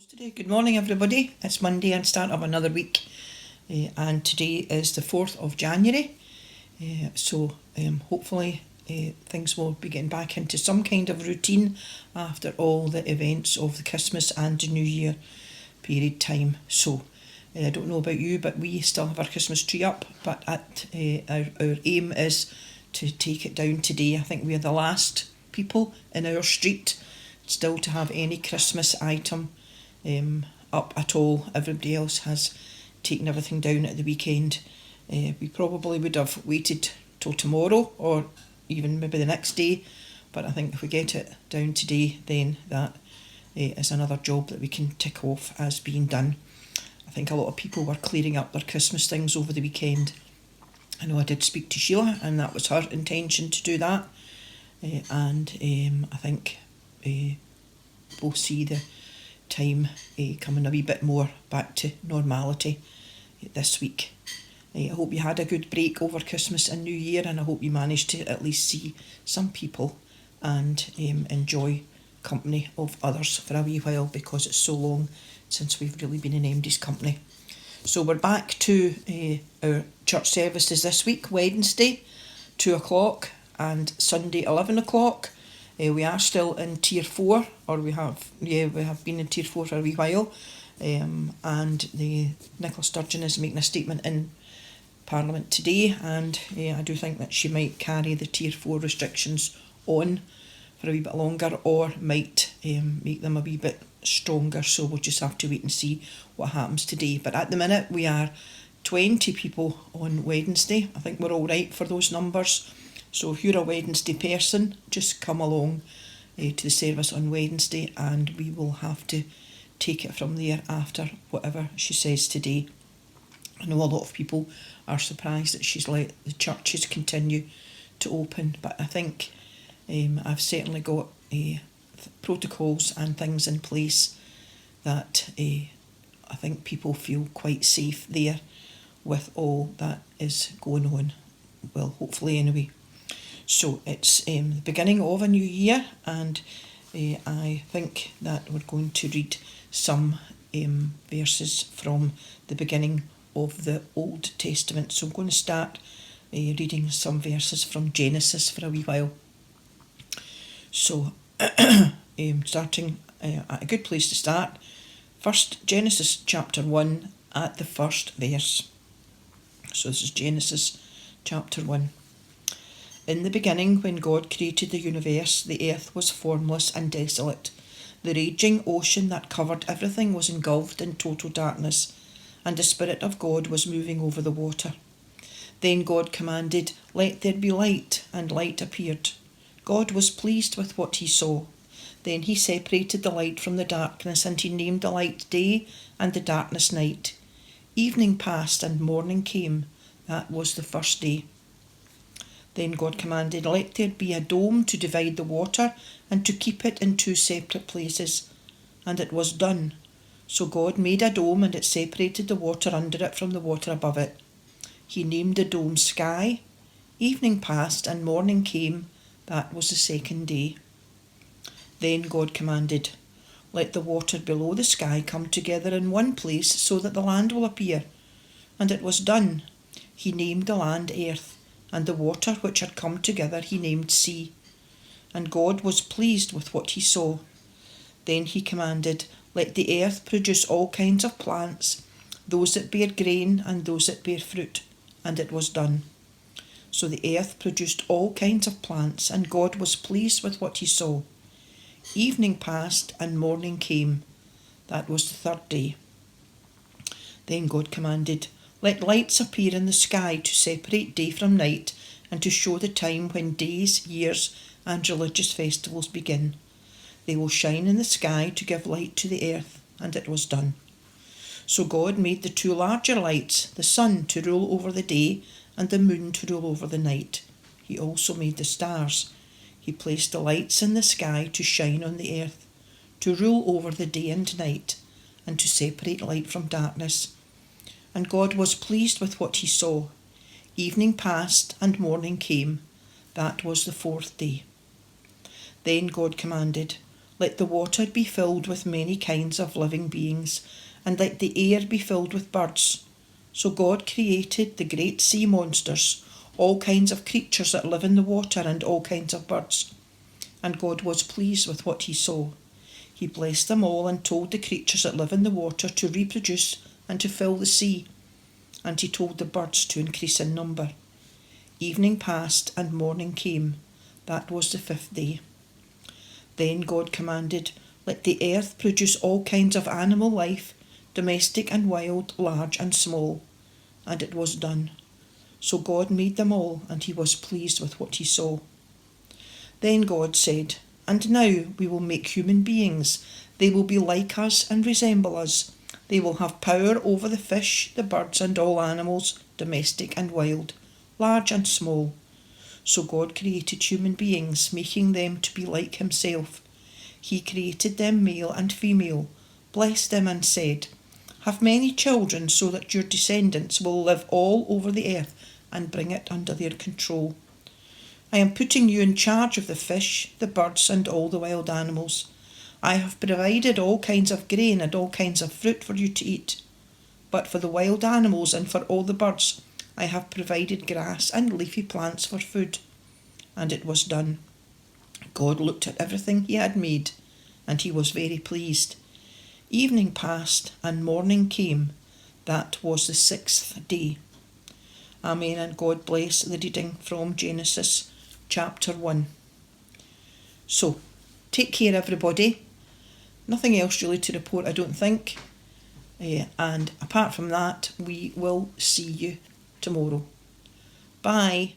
Today. Good morning, everybody. It's Monday and start of another week, and today is the 4th of January. Hopefully things will be getting back into some kind of routine after all the events of the Christmas and the New Year period time. I don't know about you, but we still have our Christmas tree up, but our aim is to take it down today. I think we are the last people in our street still to have any Christmas item up at all. Everybody else has taken everything down at the weekend. We probably would have waited till tomorrow or even maybe the next day, but I think if we get it down today, then that is another job that we can tick off as being done. I think a lot of people were clearing up their Christmas things over the weekend. I know I did speak to Sheila, and that was her intention to do that, I think we'll see the time coming a wee bit more back to normality this week. I hope you had a good break over Christmas and New Year, and I hope you managed to at least see some people and enjoy company of others for a wee while, because it's so long since we've really been in MD's company. So we're back to our church services this week: Wednesday 2 o'clock and Sunday 11 o'clock. We are still in Tier 4, or we have been in Tier 4 for a wee while, and Nicola Sturgeon is making a statement in Parliament today, and I do think that she might carry the Tier 4 restrictions on for a wee bit longer, or might make them a wee bit stronger, so we'll just have to wait and see what happens today. But at the minute we are 20 people on Wednesday. I think we're all right for those numbers. So if you're a Wednesday person, just come along to the service on Wednesday, and we will have to take it from there after whatever she says today. I know a lot of people are surprised that she's let the churches continue to open, but I think I've certainly got protocols and things in place that I think people feel quite safe there with all that is going on. Well, hopefully anyway. So it's the beginning of a new year, and I think that we're going to read some verses from the beginning of the Old Testament. So I'm going to start reading some verses from Genesis for a wee while. So starting at a good place to start. First, Genesis chapter 1 at the first verse. So this is Genesis chapter 1. In the beginning, when God created the universe, the earth was formless and desolate. The raging ocean that covered everything was engulfed in total darkness, and the Spirit of God was moving over the water. Then God commanded, "Let there be light," and light appeared. God was pleased with what he saw. Then he separated the light from the darkness, and he named the light day and the darkness night. Evening passed and morning came. That was the first day. Then God commanded, "Let there be a dome to divide the water and to keep it in two separate places." And it was done. So God made a dome, and it separated the water under it from the water above it. He named the dome Sky. Evening passed and morning came. That was the second day. Then God commanded, "Let the water below the sky come together in one place so that the land will appear." And it was done. He named the land Earth, and the water which had come together he named Sea. And God was pleased with what he saw. Then he commanded, "Let the earth produce all kinds of plants, those that bear grain and those that bear fruit." And it was done. So the earth produced all kinds of plants, and God was pleased with what he saw. Evening passed and morning came. That was the third day. Then God commanded, "Let lights appear in the sky to separate day from night, and to show the time when days, years, and religious festivals begin. They will shine in the sky to give light to the earth." And it was done. So God made the two larger lights, the sun to rule over the day, and the moon to rule over the night. He also made the stars. He placed the lights in the sky to shine on the earth, to rule over the day and night, and to separate light from darkness. And God was pleased with what he saw. Evening passed and morning came. That was the fourth day. Then God commanded, Let the water be filled with many kinds of living beings, and let the air be filled with birds. So God created the great sea monsters, all kinds of creatures that live in the water, and all kinds of birds. And God was pleased with what he saw. He blessed them all and told the creatures that live in the water to reproduce and to fill the sea. And he told the birds to increase in number. Evening passed and morning came. That was the 5th day. Then God commanded, "Let the earth produce all kinds of animal life, domestic and wild, large and small." And it was done. So God made them all, and he was pleased with what he saw. Then God said, "And now we will make human beings. They will be like us and resemble us. They will have power over the fish, the birds, and all animals, domestic and wild, large and small." So God created human beings, making them to be like himself. He created them male and female, blessed them and said, "Have many children so that your descendants will live all over the earth and bring it under their control. I am putting you in charge of the fish, the birds, and all the wild animals. I have provided all kinds of grain and all kinds of fruit for you to eat. But for the wild animals and for all the birds, I have provided grass and leafy plants for food." And it was done. God looked at everything he had made, and he was very pleased. Evening passed and morning came. That was the 6th day. Amen, and God bless the reading from Genesis chapter 1. So, take care everybody. Nothing else really to report, I don't think. And apart from that, we will see you tomorrow. Bye.